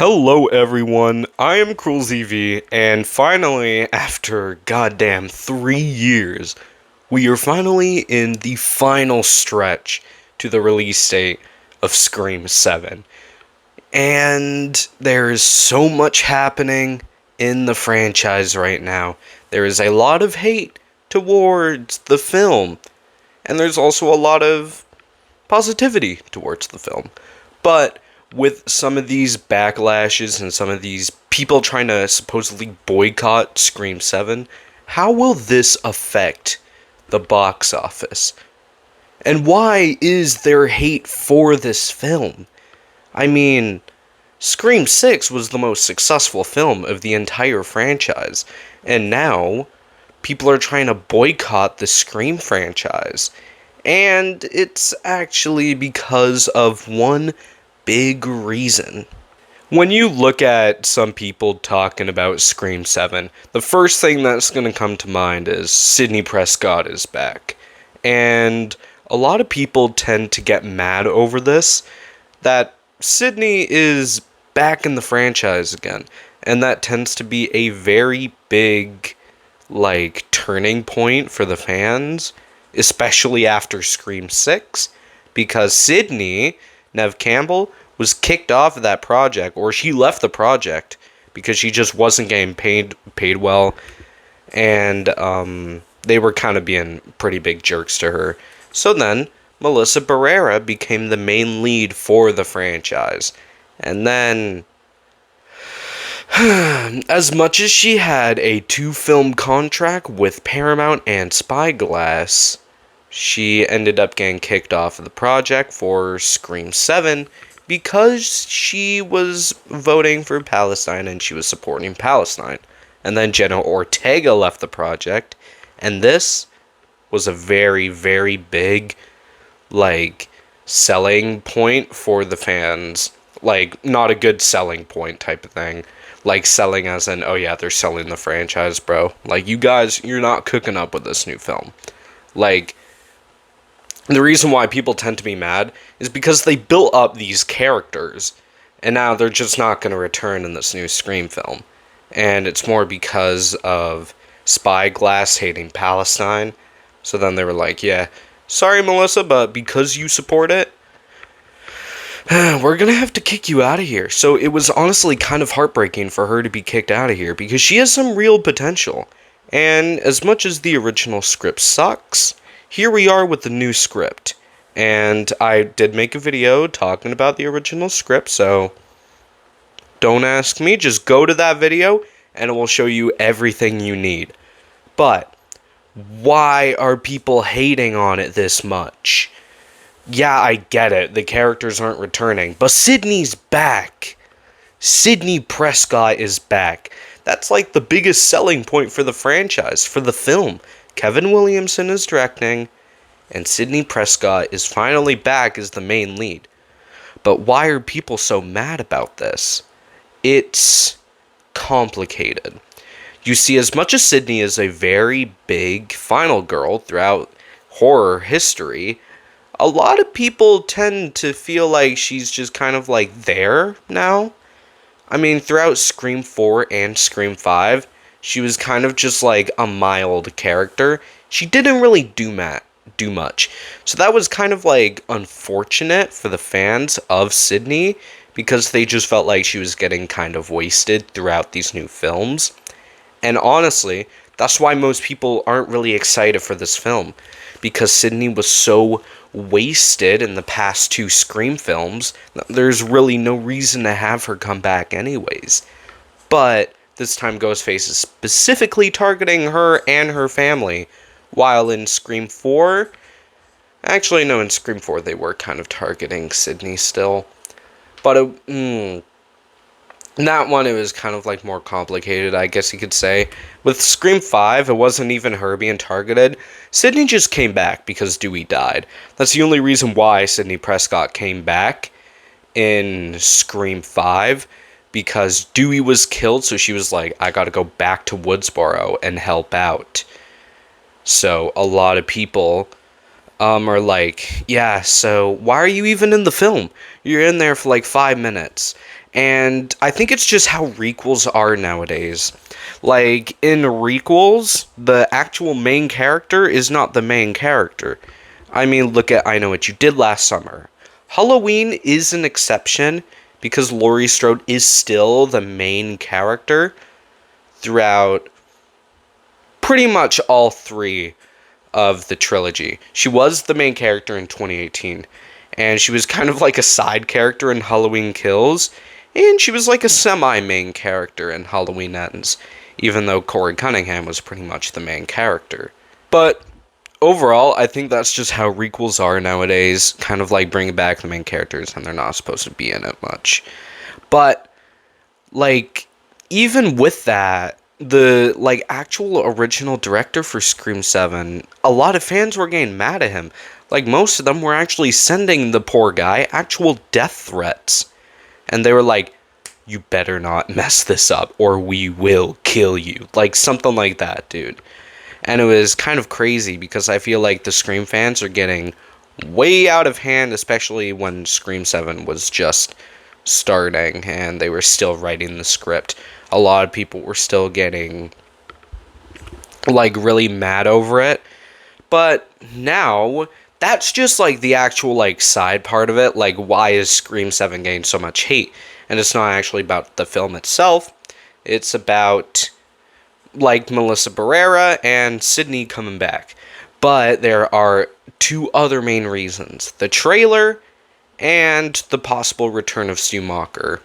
Hello everyone, I am CruelZV, and finally, after goddamn 3 years, we are finally in the final stretch to the release date of Scream 7. And there is so much happening in the franchise right now. There is a lot of hate towards the film, and there's also a lot of positivity towards the film. But with some of these backlashes and some of these people trying to supposedly boycott Scream 7, how will this affect the box office? And why is there hate for this film? I mean, Scream 6 was the most successful film of the entire franchise, and now people are trying to boycott the Scream franchise. And it's actually because of one big reason. When you look at some people talking about Scream 7, the first thing that's going to come to mind is Sidney Prescott is back. And a lot of people tend to get mad over this, that Sidney is back in the franchise again. And that tends to be a very big, turning point for the fans, especially after Scream 6, because Sidney, Neve Campbell, was kicked off of that project, or she left the project because she just wasn't getting paid well, and they were kind of being pretty big jerks to her. So then, Melissa Barrera became the main lead for the franchise. And then, as much as she had a 2-film contract with Paramount and Spyglass, she ended up getting kicked off of the project for Scream 7 because she was voting for Palestine and she was supporting Palestine. And then Jenna Ortega left the project, and this was a very, very big, selling point for the fans. Not a good selling point type of thing. Selling as in, oh yeah, they're selling the franchise, bro. You guys, you're not cooking up with this new film. The reason why people tend to be mad is because they built up these characters, and now they're just not going to return in this new Scream film. And it's more because of Spyglass hating Palestine. So then they were like, yeah, sorry Melissa, but because you support it, we're going to have to kick you out of here. So it was honestly kind of heartbreaking for her to be kicked out of here, because she has some real potential. And as much as the original script sucks, here we are with the new script. And I did make a video talking about the original script, so don't ask me, just go to that video and it will show you everything you need. But why are people hating on it this much? Yeah, I get it, the characters aren't returning, but Sidney's back. Sidney Prescott is back. That's the biggest selling point for the franchise, for the film. Kevin Williamson is directing, and Sidney Prescott is finally back as the main lead. But why are people so mad about this? It's complicated. You see, as much as Sidney is a very big final girl throughout horror history, a lot of people tend to feel like she's just kind of there now. I mean, throughout Scream 4 and Scream 5, she was kind of just a mild character. She didn't really do much. So that was kind of unfortunate for the fans of Sidney, because they just felt like she was getting kind of wasted throughout these new films. And honestly, that's why most people aren't really excited for this film, because Sidney was so wasted in the past 2 Scream films. There's really no reason to have her come back anyways. But this time Ghostface is specifically targeting her and her family, while in Scream 4... Actually, no, in Scream 4 they were kind of targeting Sidney still. But in that one, it was kind of more complicated, I guess you could say. With Scream 5, it wasn't even her being targeted. Sidney just came back because Dewey died. That's the only reason why Sidney Prescott came back in Scream 5, because Dewey was killed, so she was like, I gotta go back to Woodsboro and help out. So a lot of people are like, yeah, so why are you even in the film? You're in there for 5 minutes. And I think it's just how requels are nowadays. Like, in requels, the actual main character is not the main character. I mean, look at I Know What You Did Last Summer. Halloween is an exception because Laurie Strode is still the main character throughout pretty much all three of the trilogy. She was the main character in 2018, and she was kind of like a side character in Halloween Kills, and she was like a semi-main character in Halloween Ends, even though Corey Cunningham was pretty much the main character. But overall, I think that's just how requels are nowadays, kind of like bringing back the main characters and they're not supposed to be in it much. But, like, even with that, the, like, actual original director for Scream 7, a lot of fans were getting mad at him. Like, most of them were actually sending the poor guy actual death threats. And they were like, you better not mess this up or we will kill you. Like, something like that, dude. And it was kind of crazy because I feel like the Scream fans are getting way out of hand, especially when Scream 7 was just starting and they were still writing the script. A lot of people were still getting, like, really mad over it. But now, that's just, like, the actual, like, side part of it. Like, why is Scream 7 getting so much hate? And it's not actually about the film itself. It's about, like, Melissa Barrera and Sidney coming back. But there are two other main reasons. The trailer and the possible return of Stu Macher.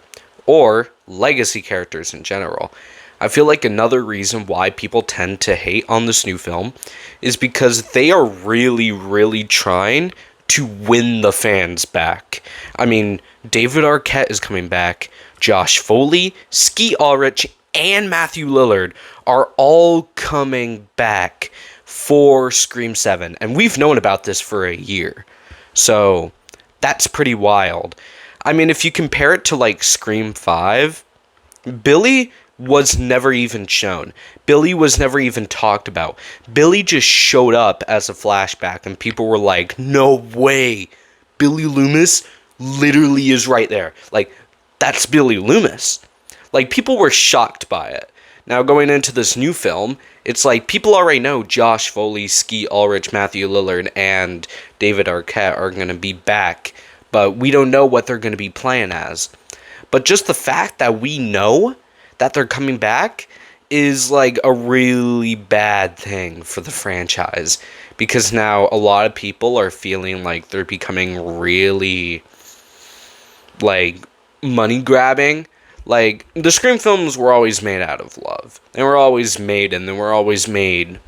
Or legacy characters in general. I feel like another reason why people tend to hate on this new film is because they are really, really trying to win the fans back. I mean, David Arquette is coming back. Josh Foley, Skeet Ulrich, and Matthew Lillard are all coming back for Scream 7. And we've known about this for a year. So, that's pretty wild. I mean, if you compare it to, like, Scream 5, Billy was never even shown. Billy was never even talked about. Billy just showed up as a flashback, and people were like, no way! Billy Loomis literally is right there. Like, that's Billy Loomis. Like, people were shocked by it. Now, going into this new film, it's like, people already know Josh Foley, Skeet Ulrich, Matthew Lillard, and David Arquette are going to be back, but we don't know what they're going to be playing as. But just the fact that we know that they're coming back is, like, a really bad thing for the franchise. Because now a lot of people are feeling like they're becoming really, like, money-grabbing. Like, the Scream films were always made out of love. They were always made, and they were always made,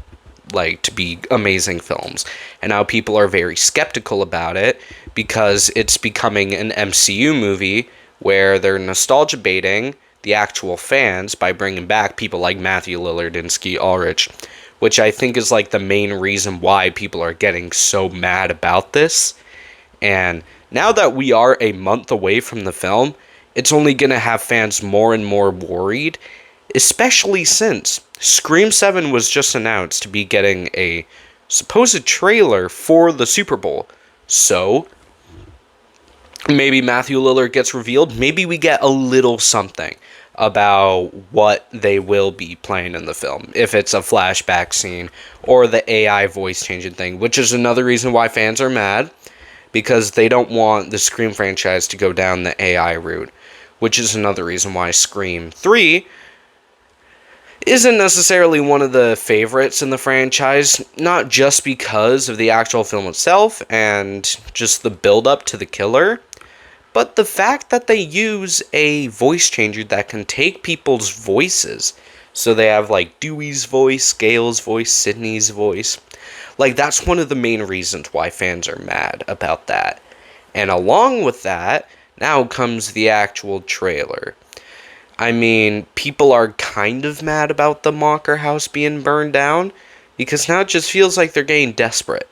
like, to be amazing films. And now people are very skeptical about it because it's becoming an MCU movie where they're nostalgia baiting the actual fans by bringing back people like Matthew Lillard and Skeet Ulrich, which I think is, like, the main reason why people are getting so mad about this. And now that we are a month away from the film, it's only going to have fans more and more worried, especially since Scream 7 was just announced to be getting a supposed trailer for the Super Bowl. So, maybe Matthew Lillard gets revealed. Maybe we get a little something about what they will be playing in the film. If it's a flashback scene or the AI voice changing thing, which is another reason why fans are mad. Because they don't want the Scream franchise to go down the AI route. Which is another reason why Scream 3 isn't necessarily one of the favorites in the franchise. Not just because of the actual film itself and just the build-up to the killer, but the fact that they use a voice changer that can take people's voices. So they have, like, Dewey's voice, Gail's voice, Sidney's voice. Like, that's one of the main reasons why fans are mad about that. And along with that, now comes the actual trailer. I mean, people are kind of mad about the Macher house being burned down, because now it just feels like they're getting desperate.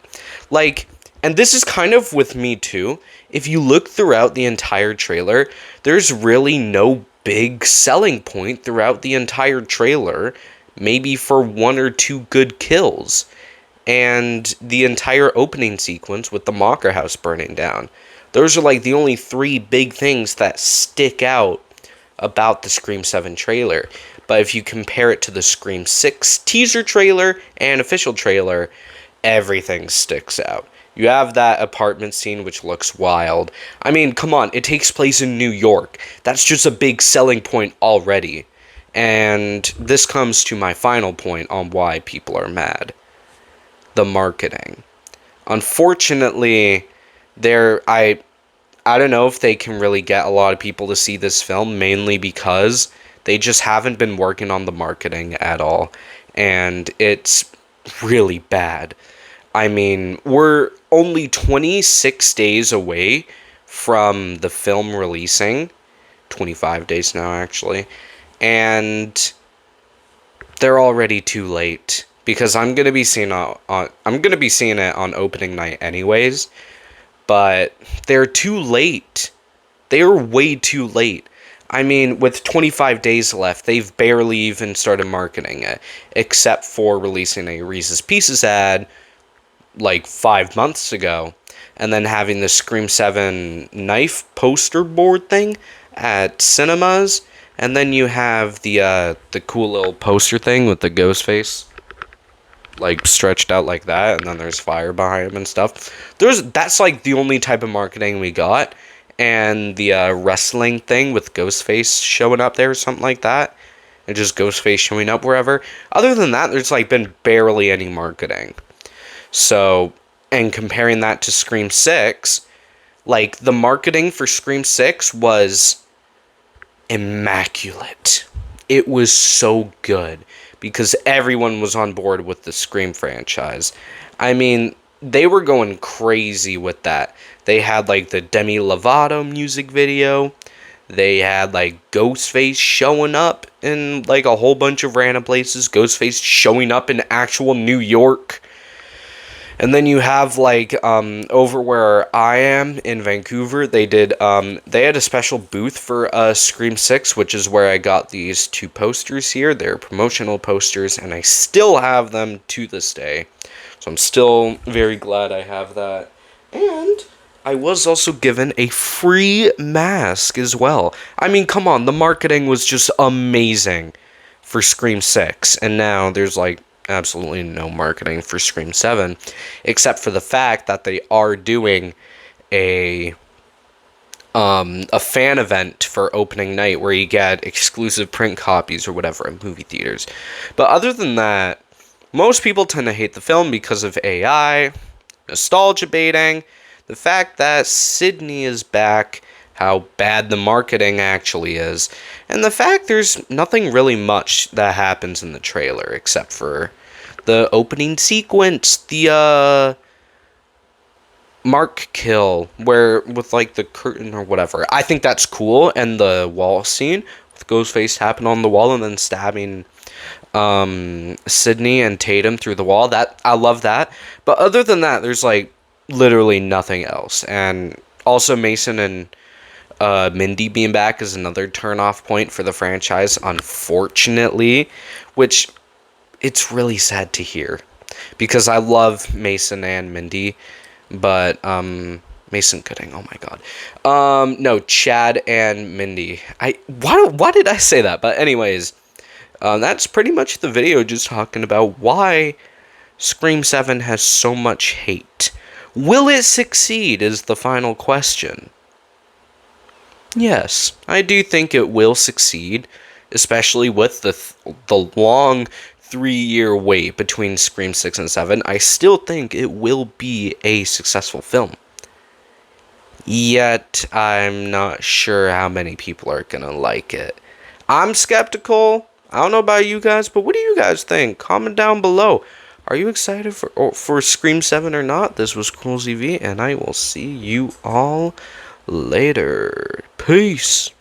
Like, and this is kind of with me too. If you look throughout the entire trailer, there's really no big selling point throughout the entire trailer, maybe for one or two good kills. And the entire opening sequence with the Macher house burning down. Those are, like, the only three big things that stick out about the Scream 7 trailer. But if you compare it to the Scream 6 teaser trailer and official trailer, everything sticks out. You have that apartment scene, which looks wild. I mean, come on, it takes place in New York. That's just a big selling point already. And this comes to my final point on why people are mad. The marketing. Unfortunately, I don't know if they can really get a lot of people to see this film, mainly because they just haven't been working on the marketing at all. And it's really bad. I mean, we're only 26 days away from the film releasing. 25 days now, actually. And they're already too late. Because I'm gonna be seeing it on opening night anyways. But they're too late. They are way too late. I mean, with 25 days left, they've barely even started marketing it, except for releasing a Reese's Pieces ad like 5 months ago, and then having the Scream 7 knife poster board thing at cinemas, and then you have the cool little poster thing with the ghost face like stretched out like that, and then there's fire behind him and stuff. That's like the only type of marketing we got, and the wrestling thing with Ghostface showing up there or something like that, and just Ghostface showing up wherever. Other than that, there's like been barely any marketing. So, and comparing that to Scream 6, like the marketing for Scream 6 was immaculate. It was so good because everyone was on board with the Scream franchise. I mean, they were going crazy with that. They had like the Demi Lovato music video. They had like Ghostface showing up in like a whole bunch of random places. Ghostface showing up in actual New York. And then you have like over where I am in Vancouver, they had a special booth for Scream 6, which is where I got these two posters here. They're promotional posters, and I still have them to this day. So I'm still very glad I have that. And I was also given a free mask as well. I mean, come on, the marketing was just amazing for Scream 6, and now there's like absolutely no marketing for Scream 7, except for the fact that they are doing a fan event for opening night where you get exclusive print copies or whatever in movie theaters. But other than that, most people tend to hate the film because of AI, nostalgia baiting, the fact that Sidney is back, how bad the marketing actually is, and the fact there's nothing really much that happens in the trailer except for the opening sequence, the Mark kill, where with like the curtain or whatever. I think that's cool, and the wall scene with Ghostface tapping on the wall and then stabbing Sidney and Tatum through the wall. That I love that. But other than that, there's like literally nothing else. And also Mason and Mindy being back is another turn-off point for the franchise, unfortunately, which it's really sad to hear because I love Mason and Mindy, but Mason Gooding, oh my god. No, Chad and Mindy. Why did I say that? But anyways, that's pretty much the video, just talking about why Scream 7 has so much hate. Will it succeed is the final question. Yes, I do think it will succeed, especially with the long 3-year wait between Scream 6 and 7. I still think it will be a successful film. Yet, I'm not sure how many people are gonna like it. I'm skeptical. I don't know about you guys, but what do you guys think? Comment down below. Are you excited for Scream 7 or not? This was CoolZV, and I will see you all later. Peace.